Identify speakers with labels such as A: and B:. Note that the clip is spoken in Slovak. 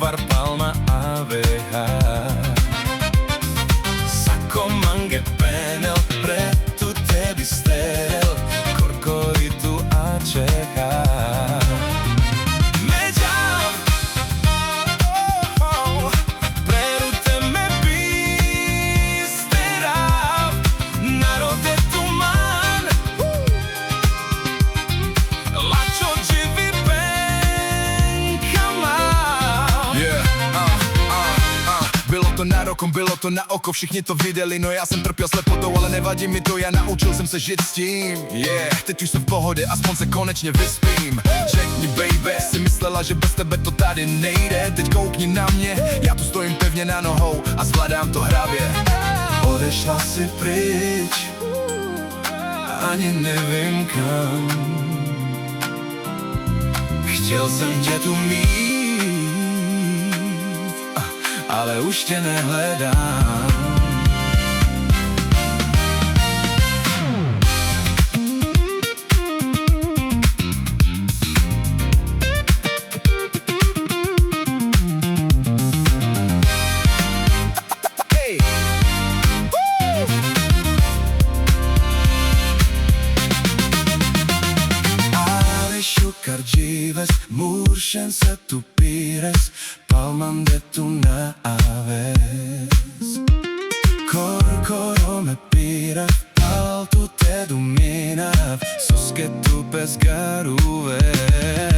A: tvar palma aveha. Sako mange penel, preto tebi sterel, korkoritu a čeha. Bylo to na oko, všichni to viděli, no já jsem trpěl slepotou, ale nevadí mi to, já naučil jsem se žít s tím. Teď už jsem v pohodě, aspoň se konečně vyspím. Řekni baby, si myslela, že bez tebe to tady nejde. Teď koukni na mě, já tu stojím pevně na nohou a zvládám to hravě. Odešla si pryč, ani nevím kam. Chtěl jsem tě tu mít, ale už tě nehledám. Hey. Argives, murschen se tu pires, palmam de tu naves. Corcoro me pira, pal tu te dominav, sos que tu pescaruves.